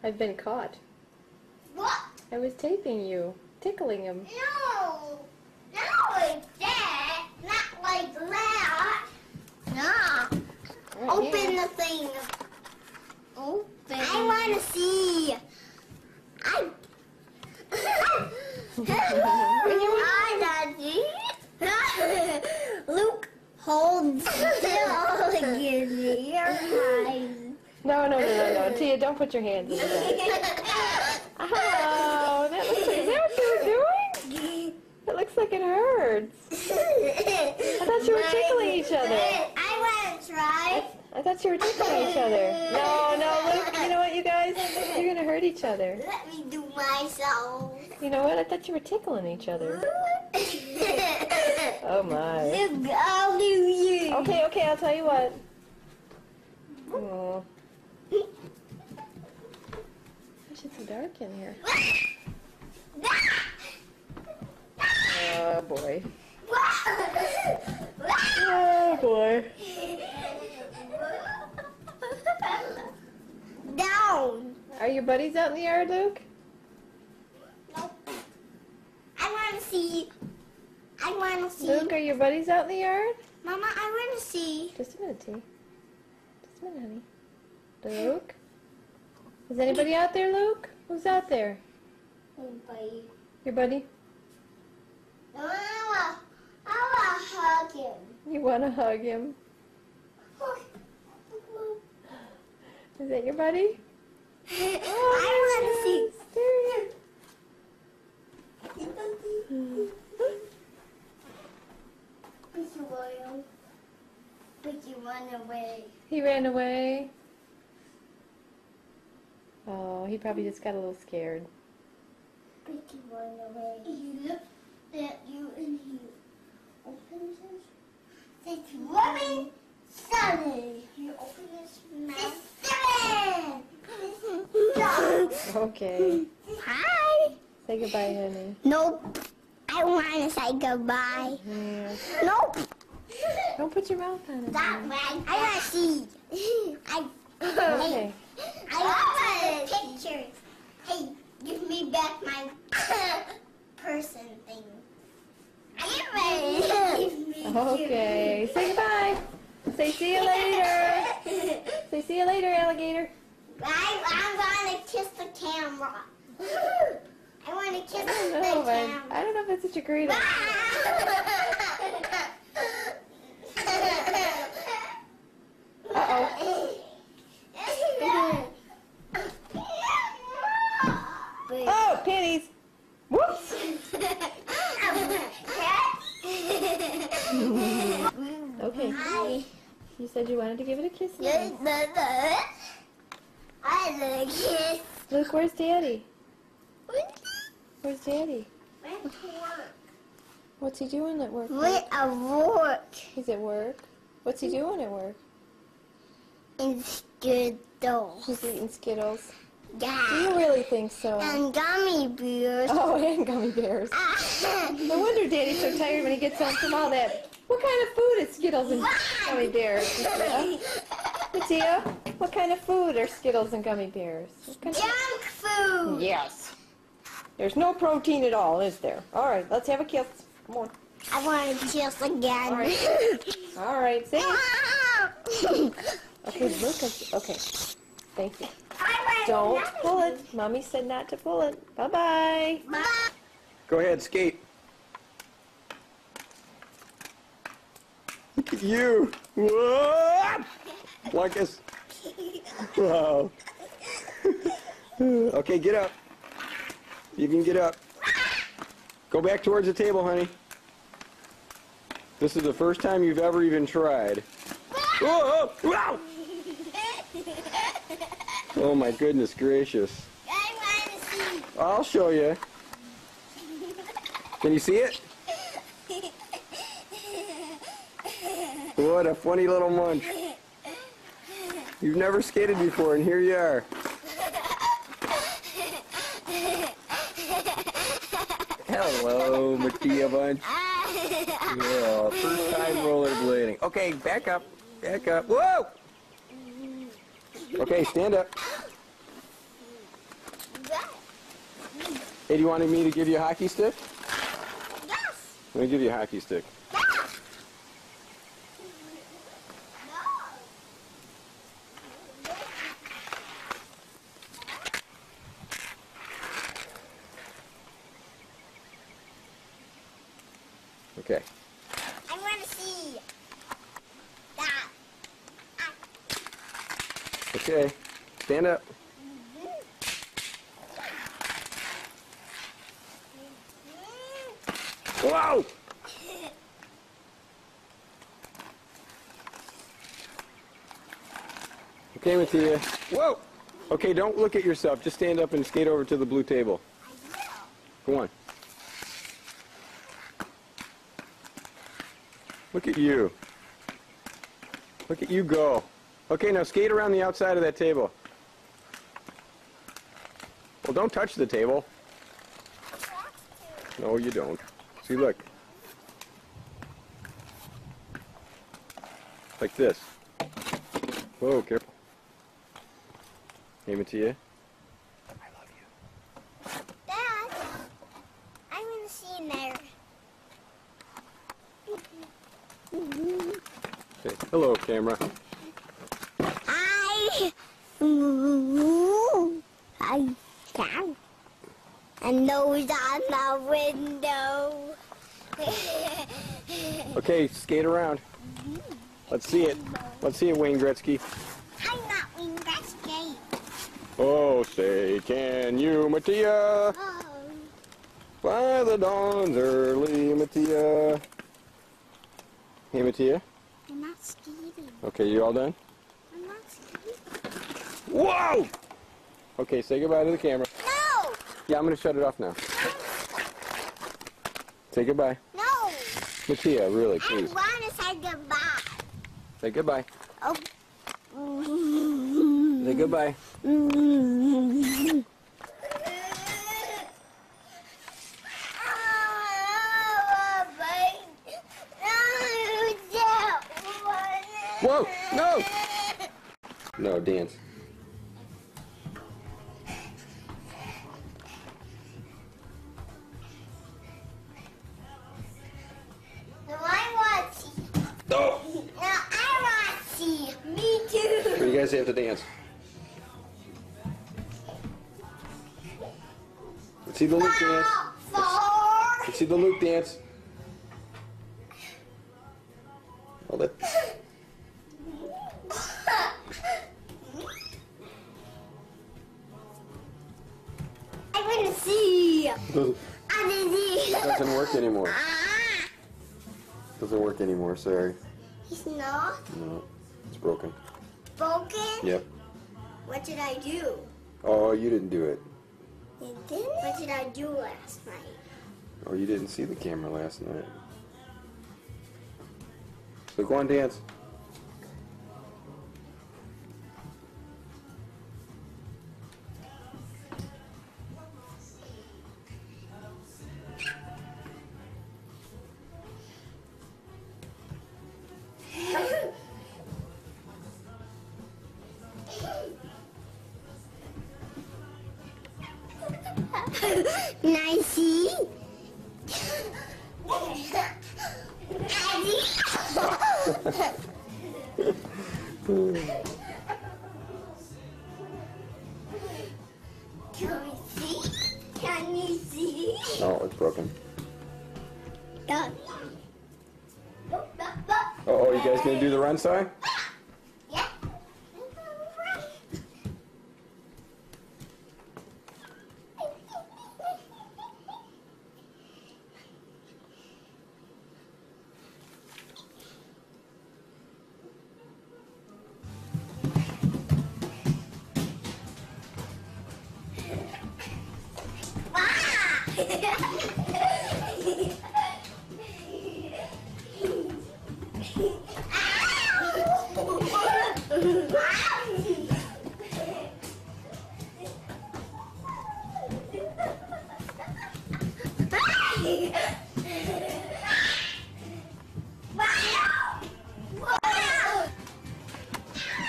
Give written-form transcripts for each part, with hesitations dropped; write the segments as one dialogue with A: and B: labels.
A: I've been caught.
B: What?
A: I was taping you, tickling him.
B: No. Not like that. Not like that. No.
A: Right
B: Open
A: here.
B: the thing. Open. I want to see. Luke, hold still. Give me your eyes.
A: No. Tia, don't put your hands in that. Oh, that looks like, is that what you were doing? It looks like it hurts. I thought you were tickling each other.
B: I want to try.
A: I thought you were tickling each other. No, Luke, you know what, you guys? You're going to hurt each other.
B: Let me do myself.
A: You know what? I thought you were tickling each other. Oh, my.
B: Look, I'll do you.
A: Okay, I'll tell you what. Oh. Gosh, it's so dark in here. Oh, boy. Oh, boy.
B: Down.
A: Are your buddies out in the yard, Luke?
B: Nope. I want to see.
A: Luke, are your buddies out in the yard?
B: Mama, I want to see.
A: Just a minute, T. Just a minute, honey. Luke? Is anybody out there, Luke? Who's out there?
B: Anybody?
A: Your buddy?
B: I want to hug him.
A: You want to hug him? Is that your buddy?
B: I want to see. But you run away.
A: He ran away. Oh, he probably just got a little scared.
B: But you run away. He looked at you and he opened his. It's running Sunny. He opened his mouth. It's
A: Okay.
B: Hi.
A: Say goodbye, honey.
B: Nope. I want to say goodbye.
A: Yeah.
B: Nope.
A: Don't put your mouth on it.
B: That way. I want to see.
A: Okay.
B: I want pictures. Hey, give me back my person thing. I am ready.
A: Okay. Say goodbye. Say see you later. Say see you later, alligator.
B: I'm going to kiss the camera. I want to kiss the
A: No,
B: camera.
A: I don't know if that's such a great idea. Uh-oh. Oh, pennies. Whoops. Okay.
B: Hi.
A: You said you wanted to give it a kiss.
B: I like kiss.
A: Luke, where's Daddy? Where's Daddy?
B: Went to work.
A: What's he doing at work?
B: Went at work.
A: He's at work. What's he doing at work?
B: In Skittles.
A: He's eating Skittles. Do
B: Yeah.
A: you really think so?
B: And gummy bears.
A: Oh, and gummy bears. No wonder Daddy's so tired when he gets home from all that. What kind of food is Skittles and gummy bears? Mattia, what kind of food are Skittles and gummy bears? What kind of...
B: Junk food.
A: Yes. There's no protein at all, is there? All right, let's have a kiss. Come on.
B: I want to kiss again.
A: All right. All right, say it. Okay, look. Okay. Thank you. Don't pull it. Mommy said not to pull it. Bye-bye.
B: Bye.
C: Go ahead, skate. Look at you. Whoa! Lucas. Wow. Okay, get up. You can get up. Go back towards the table, honey. This is the first time you've ever even tried. Whoa! Wow! Oh my goodness gracious.
B: I want to see.
C: I'll show you. Can you see it? What a funny little munch. You've never skated before, and here you are. Hello, Mattia Bunch. Yeah, first time rollerblading. Okay, back up. Back up. Whoa! Okay, stand up. Hey, do you want me to give you a hockey stick?
B: Yes.
C: Let me give you a hockey stick.
B: Yes.
C: Okay.
B: I want to see that.
C: Okay. Stand up. Whoa! Okay, Mattia. Whoa! Okay, don't look at yourself. Just stand up and skate over to the blue table. Go on. Look at you. Look at you go. Okay, now skate around the outside of that table. Well, don't touch the table. No, you don't. See, look. Like this. Whoa, careful. Hey, Mattia. I love you.
B: Dad, I want to see in there.
C: Okay. Hello, camera.
B: I can. And nose on the window.
C: Okay, skate around. Let's see it. Let's see it, Wayne Gretzky.
B: I'm not Wayne Gretzky.
C: Oh, say, can you, Mattia?
B: Oh.
C: By the dawn's early, Mattia. Hey, Mattia.
B: I'm not skating.
C: Okay, you all done?
B: I'm not skating.
C: Whoa! Okay, say goodbye to the camera.
B: No!
C: Yeah, I'm going to shut it off now. Say goodbye.
B: No!
C: Mattia, really,
B: I
C: please.
B: want to say goodbye.
C: Say goodbye.
B: Oh.
C: Say goodbye. Whoa, no! No, dance.
B: No, I want to see.
C: No!
B: No, I want to see. Me too.
C: You guys have to dance. Let's see the Luke dance. Let's see the Luke dance. Hold it.
B: I want to see.
C: Doesn't,
B: I want to see.
C: doesn't work anymore.
B: Ah,
C: Doesn't work anymore, sorry.
B: he's not
C: No, it's broken.
B: broken.
C: Yep.
B: What did I do?
C: Oh, you didn't do it.
B: You didn't? What did I do last night?
C: Oh, you didn't see the camera last night. So go on, dance.
B: Nicey. Can we see? Can you see?
C: No, it's broken.
B: Done.
C: Oh, you guys gonna do the run sign?
B: Yeah.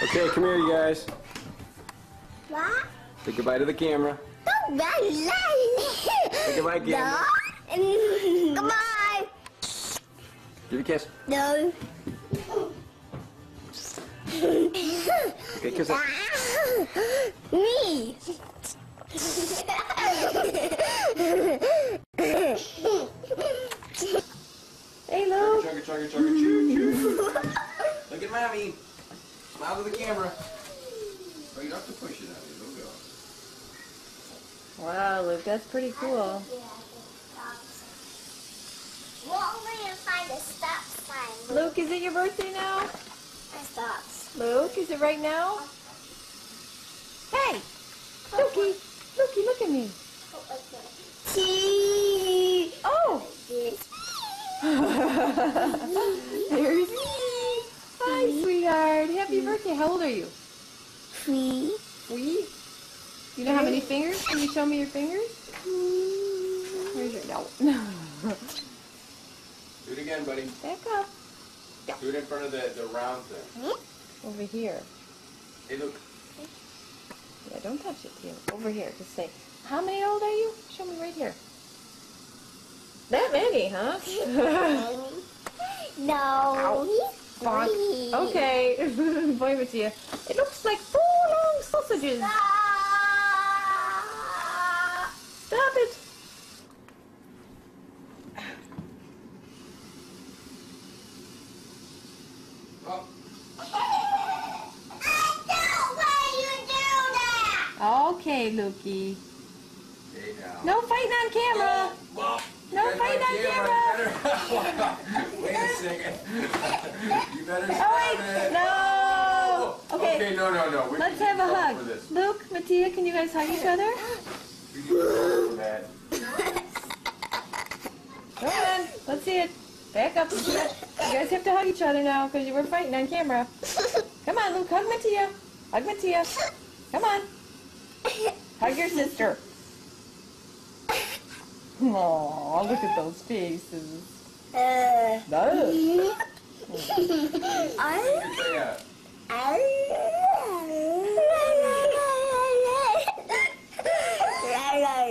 C: Okay, come here, you guys.
B: What?
C: Say goodbye to the camera.
B: Don't run,
C: goodbye, camera.
B: Goodbye.
C: Give a kiss.
B: No.
C: Okay, kiss it.
B: Me.
A: Hey, Luke.
C: Chugga, chugga, chugga, choo, choo. Look at mommy. Smile to the camera. Oh, you don't have to push it out of you. Go.
A: Wow, Luke, that's pretty cool.
B: We're only gonna find a stop sign.
A: Luke, is it your birthday now?
B: It stops.
A: Luke, is it right now? Hey! Lukey! Lukey, look at me.
B: T.
A: Oh! There's me. Hi, sweetheart. Happy birthday. How old are you?
B: 3.
A: 3? You know how many fingers? Can you show me your fingers? Where's your... No.
C: Do it again, buddy.
A: Back up.
C: Do it in front of the round thing.
A: Over here.
C: Hey, look.
A: Yeah, don't touch it, Tia. Over here. Just say, how many old are you? Show me right here. That many, huh?
B: No.
A: Bonk. Okay. Boy, with you. It looks like 4 long sausages. Stop it.
C: Oh.
A: Okay, Lukey.
C: Hey, now.
A: No fighting on camera.
C: Well,
A: No fighting on camera.
C: Wait a second. You better
A: Oh,
C: stop
A: wait.
C: it.
A: No. Okay.
C: Okay, no. We
A: Let's
C: can
A: have a
C: go
A: hug.
C: for this.
A: Luke, Mattia, can you guys hug each other?
C: We can go for that.
A: Come on. Let's see it. Back up. You guys have to hug each other now because you were fighting on camera. Come on, Luke. Hug Mattia. Hug Mattia. Come on. Hug your sister. Aw, look at those faces. No.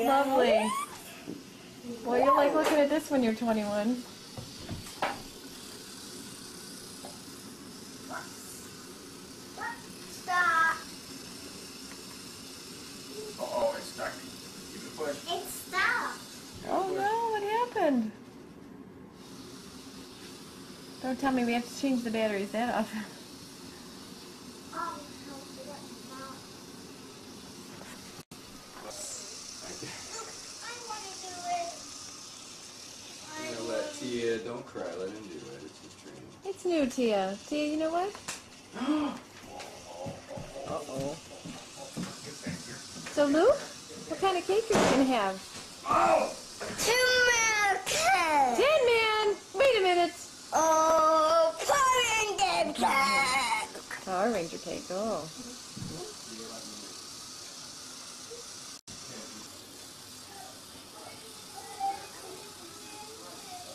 A: Lovely. Well, you'll like looking at this when you're 21.
B: Stop.
C: Uh-oh, it's stuck. Keep it push.
B: It stopped.
A: Oh no, what happened? Don't tell me we have to change the batteries that often.
B: Oh,
C: You know what, Tia, don't cry. Let him do it. It's his training.
A: It's new, Tia. Tia, you know what? Uh-oh. So, Luke, what kind of cake are you going to have?
C: Oh!
A: Tin Man! Wait a minute.
B: Oh, Power Ranger cake.
A: Power Ranger cake, oh.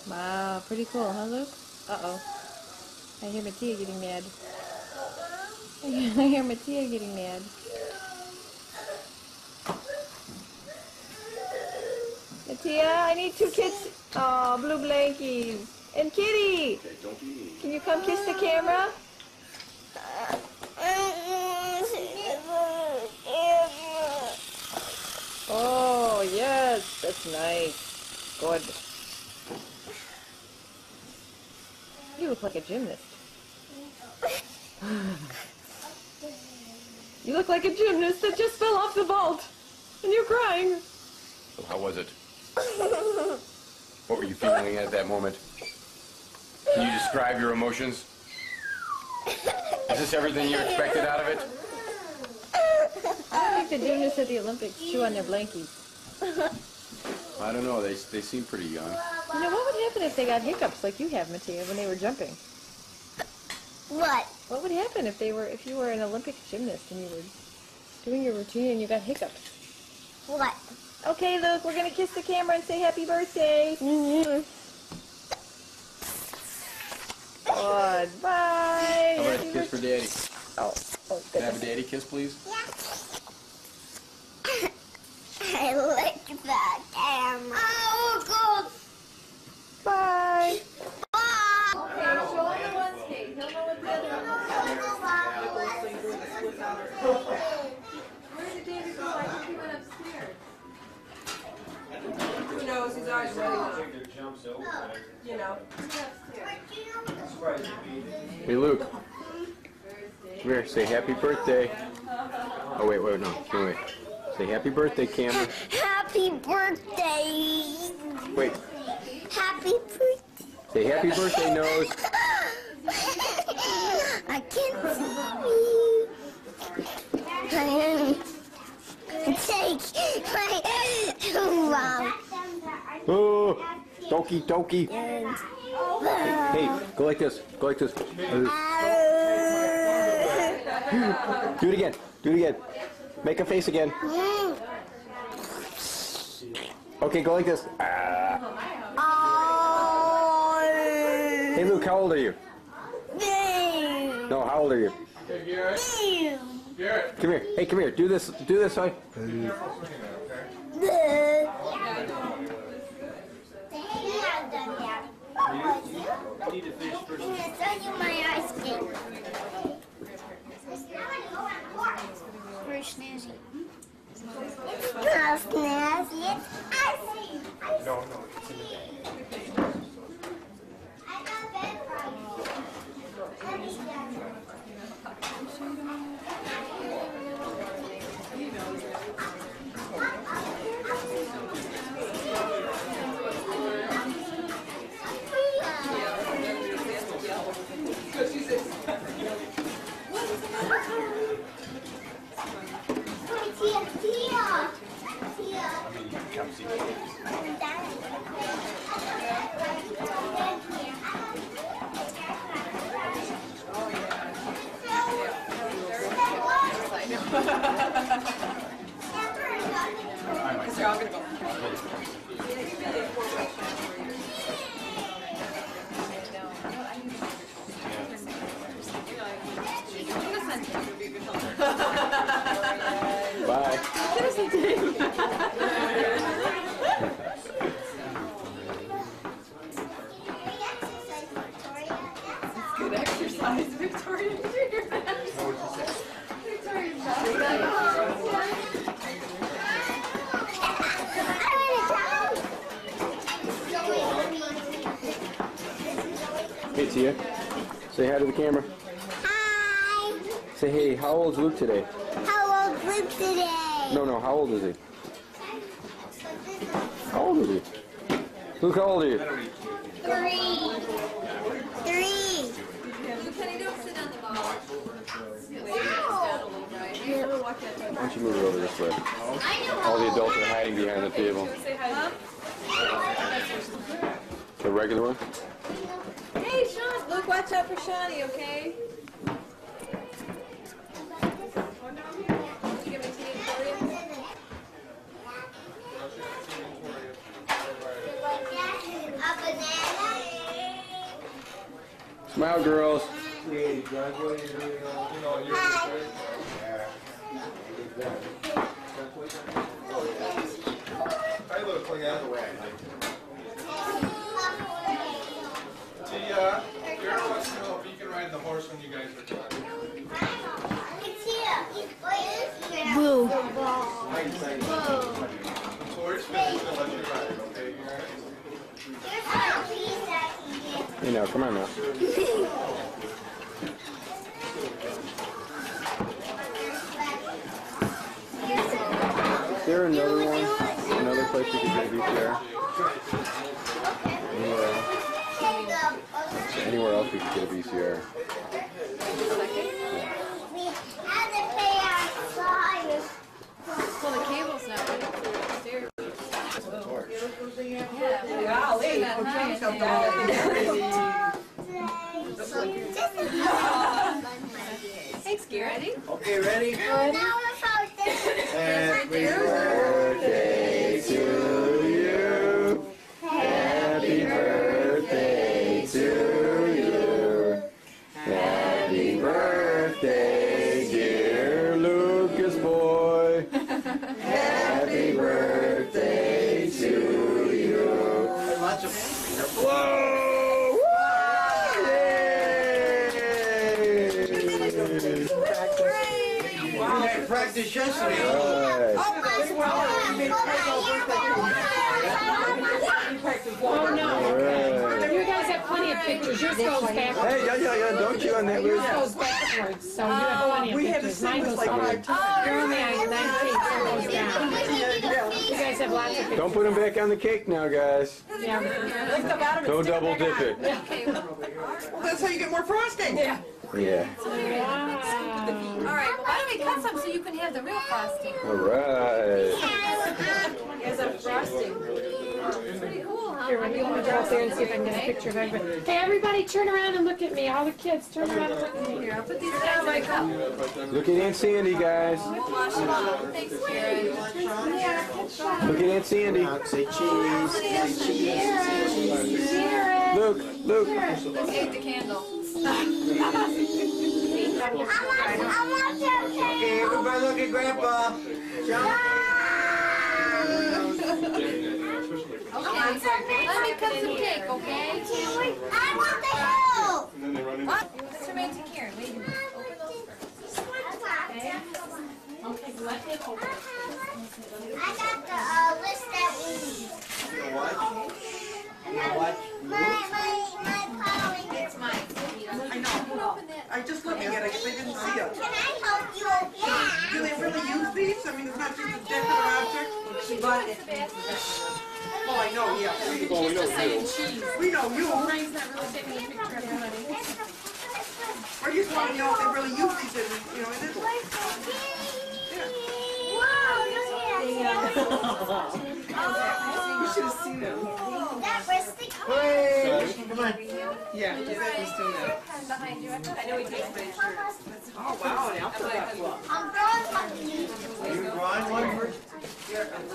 A: Wow, pretty cool, huh, Luke? Uh-oh. I hear Mattia getting mad. I hear Mattia getting mad. Mattia, I need 2 kids. Oh, blue blankies. And Kitty!
C: Okay, don't be mean.
A: Can you come kiss the camera? Oh, yes, that's nice. Good. You look like a gymnast. You look like a gymnast that just fell off the vault. And you're crying.
C: So how was it? What were you feeling at that moment? Can you describe your emotions? Is this everything you expected out of it?
A: I think the gymnasts at the Olympics chew on their blankies.
C: I don't know. They seem pretty young.
A: You know, what would happen if they got hiccups like you have, Mattia, when they were jumping?
B: What?
A: What would happen if you were an Olympic gymnast and you were doing your routine and you got hiccups?
B: What?
A: Okay, Luke, we're gonna kiss the camera and say happy birthday. Goodbye.
C: How about a kiss for Daddy?
A: Oh,
C: Can I have
A: goodness.
C: a daddy kiss, please?
B: I like the camera.
D: jumps over, but
E: You know.
C: Hey, Luke. Come here. Say happy birthday. Oh, wait, no. Wait. Say happy birthday, Cameron.
B: Happy birthday.
C: Wait.
B: Happy birthday.
C: Say happy birthday, Nose.
B: I can't see. Take my wow.
C: Oh, donkey. Hey, go like this. Go like this. Do it again. Make a face again. Okay, go like this. Hey, Luke, how old are you? No, how old are you? Come here. Hey, come here. Do this. Right?
D: you need to finish first.
B: I'm gonna show you my ice skate. Very snazzy. It's not snazzy, it's icy.
D: No, it's in the bag.
B: I got bed
E: They're all gonna go.
C: Bye.
E: Good exercise, Victoria.
C: Hey, Tia. Say hi to the camera.
B: Hi.
C: Say, hey, how old's Luke today?
B: How old Luke today?
C: No, how old is he? How old is he? Luke, how old are you?
B: 3.
A: Penny, don't sit on the ball.
C: Why don't you move it over this way? All the adults are hiding behind the table.
E: Say hi.
C: The regular one?
A: Hey, Sean. Luke, watch out for Shawnee, okay? Give me tea, Victoria.
B: A banana.
C: Smile, girls.
D: Garrett wants to know if he can ride the horse when you guys are done.
B: It's here.
C: Boo.
D: So we're just going to let you ride, okay, Garrett?
C: Hey, now, come on now. Is there another one? Another place we could get a VCR? Anywhere else we could get a VCR?
B: We had to pay our flyers.
A: Well, the cable's not ready for upstairs.
E: Golly.
A: Thanks, Garrett.
F: Okay, ready?
B: Now we're
F: Happy
C: birthday to you. Happy birthday to you. Happy birthday, dear Lucas boy. Happy birthday to you.
F: Lots of
C: Whoa! Yay!
F: practice yesterday.
C: All right.
E: Oh no. pictures. Yours goes backwards.
C: Hey, yeah, don't chew on that,
E: Yours
C: Liz.
E: goes backwards, so you have plenty of pictures. Mine goes forward. You're only on 19, so it goes down. You guys have lots of pictures.
C: Don't put them back on the cake now, guys.
E: Yeah. Lick the bottom and
C: Don't
E: stick
C: double
E: it back
C: dip
E: on.
C: it.
G: Well, that's how you get more frosting.
E: Yeah.
C: Yeah.
E: Wow.
H: All right, well, why don't we cut some so you can have the real frosting?
C: All right.
E: Here's a frosting.
H: Pretty cool, huh?
E: Here, I'm going to go out there and see if I can get a picture of everybody. Hey, everybody, turn around and look at me. All the kids, turn around and look at me.
H: Here, I'll put these down right up.
C: Look at Aunt Sandy, guys.
H: We'll wash them up. Thanks, Karen.
C: Look at Aunt Sandy.
F: Say cheese. Say cheese.
C: Luke.
H: Let's take the candle.
F: Okay, everybody look at Grandpa. Jump.
H: Okay, let me cut some cake, okay?
B: I want the help.
D: And then they run into
H: What? Mr. Mate, Karen, wait a minute. Open those first.
E: Okay, let him open it.
B: I got the list that we need.
F: What? What?
B: My Power Ranger.
H: It's mine.
G: I know.
H: Open that.
G: I just looking at it, I didn't see it.
B: Can I help you open it?
G: Do they really use these? I mean, it's not just a decorative object? But, oh, I know, yeah.
H: She's just saying cheese.
G: We know you.
E: Ryan's not really taking a picture of everybody.
G: Or you just want to know if they really use these in, you know, in this. You should have seen them.
B: That was the
F: Hey, come on.
G: Yeah, just doing that.
H: Behind you. I know he takes my shirt.
G: Oh, wow, an alphabet club.
B: I'm drawing something.
F: Are you drawing one for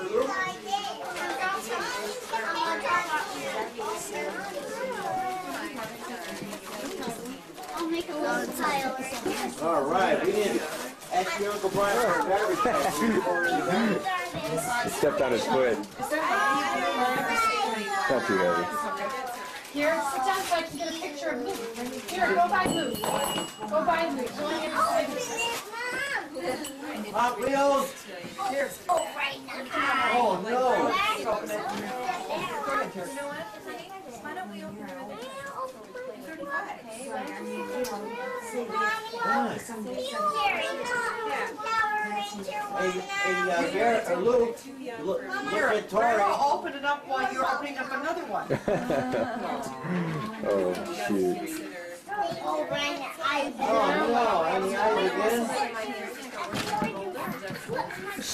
F: Luke?
B: I did. I'm drawing something. I'll make a little tile right here.
F: All right, we need to ask your Uncle Brian for a garbage bag.
C: He stepped on his foot. Not too heavy.
E: Here, sit down so I can get a picture of Luke. Here, go by Luke. Go by Luke. Go and get
B: Open
E: a
B: it, Mom.
F: Hot Wheels.
B: Oh, right now.
F: Oh, no.
H: You know what, honey? Why don't we open it?
F: Hey, Garrett, or Luke, look at Tori.
G: Grandma, open it up while you're opening up another one.
C: Oh, shoot.
B: Oh, right now.
F: Oh, no, I mean,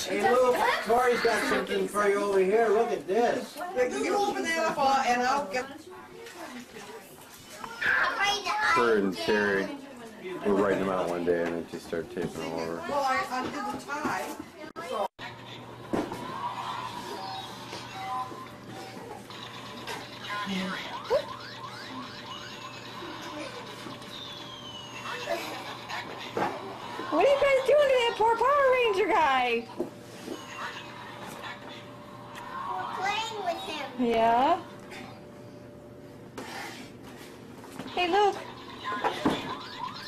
F: Hey, Luke, Tori's got something for you over here. Look at this.
G: You open that up and I'll get...
C: Her and Terry were writing them out one day, and then she started taping them over.
G: Well, I undid the tie. So.
A: What are you guys doing to that poor Power Ranger guy?
B: We're playing with him.
A: Yeah. Hey, Luke.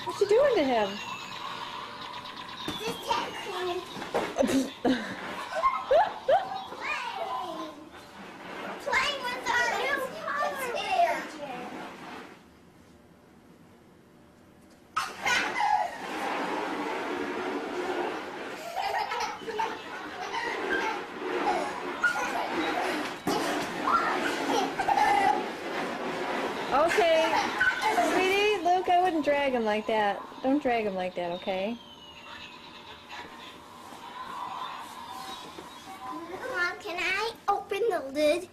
A: What you doing to him?
B: Just tackling. Playing with our new Power Ranger.
A: Okay. Sweetie, Luke, I wouldn't drag him like that. Don't drag him like that, okay?
B: Mom, can I open the lid?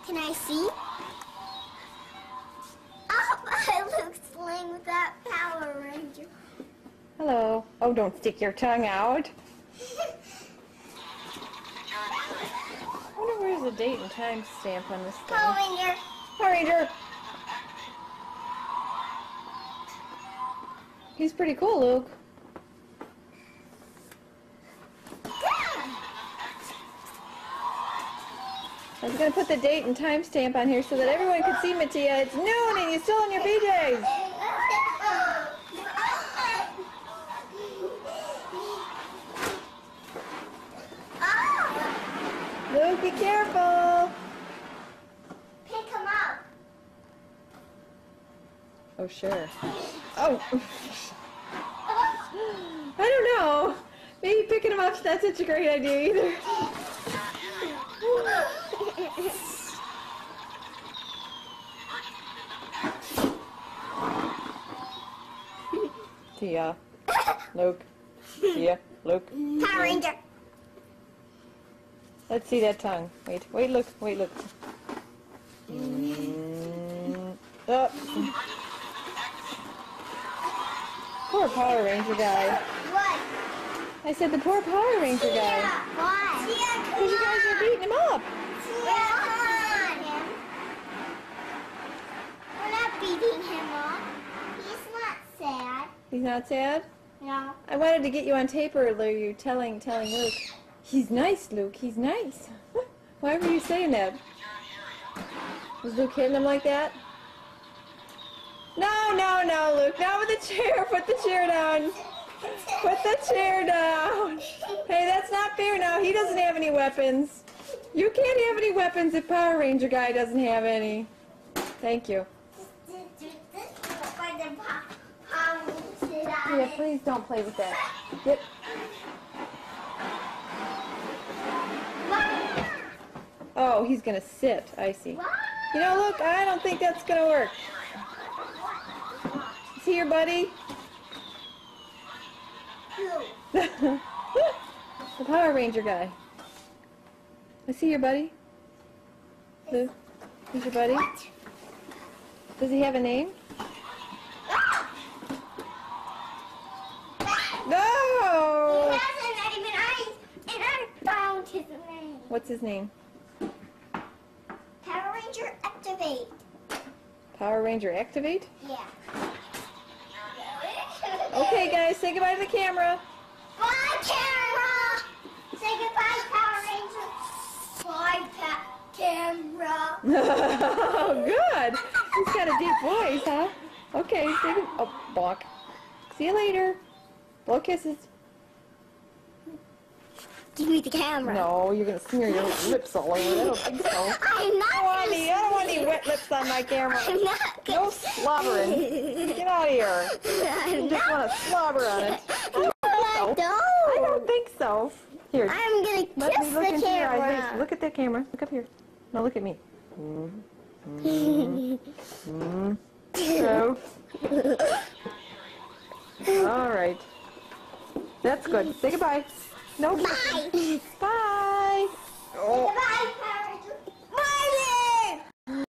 B: Can I see? Oh, I look sling with that Power Ranger.
A: Hello. Oh, don't stick your tongue out. I wonder where's the date and time stamp on this thing.
B: Power Ranger.
A: Power Ranger. He's pretty cool, Luke. I was gonna put the date and time stamp on here so that everyone could see Mattia. It's noon and you're still in your PJs. Luke, be careful. Oh, sure. Oh! I don't know. Maybe picking him up's not such a great idea either. Tia. Luke. Tia. Luke.
B: Power Ranger.
A: Let's see that tongue. Wait, look. Oh. Poor Power Ranger guy.
B: What?
A: I said the poor Power Ranger guy.
B: Why?
A: Because you guys are beating him up.
B: We're not beating him up. He's not sad.
A: He's not sad?
B: No.
A: I wanted to get you on tape earlier. You telling Luke. He's nice, Luke. He's nice. Why were you saying that? Was Luke hitting him like that? No, Luke. Not with the chair. Put the chair down. Put the chair down. Hey, that's not fair now. He doesn't have any weapons. You can't have any weapons if Power Ranger guy doesn't have any. Thank you. Yeah, please don't play with that. Get. Oh, he's gonna sit. I see. You know, look, I don't think that's gonna work. Is he your buddy? The Power Ranger guy. Is he your buddy? Lou? He's your buddy? Does he have a name? No!
B: He has a name and I found his name.
A: What's his name?
B: Power Ranger Activate.
A: Power Ranger Activate?
B: Yeah.
A: Okay, guys, say goodbye to the camera.
B: Bye, camera. Say goodbye, Power Ranger. Bye, camera.
A: Oh, good. He's got a deep voice, huh? Okay, say good. Oh, bonk. See you later. Blow kisses.
B: Give me the camera.
A: No, you're gonna smear your lips all over. I don't think so.
B: I'm not.
A: I don't want any wet lips on my camera.
B: I'm not.
A: No slobbering. Get out of here. You just want to slobber on it.
B: I
A: I don't think so. Here,
B: I'm gonna
A: let
B: kiss
A: me look
B: the
A: into your eyes.
B: camera.
A: Look at that camera. Look up here. Now look at me. So. All right. That's good. Say goodbye. No.
B: Bye.
A: Bye.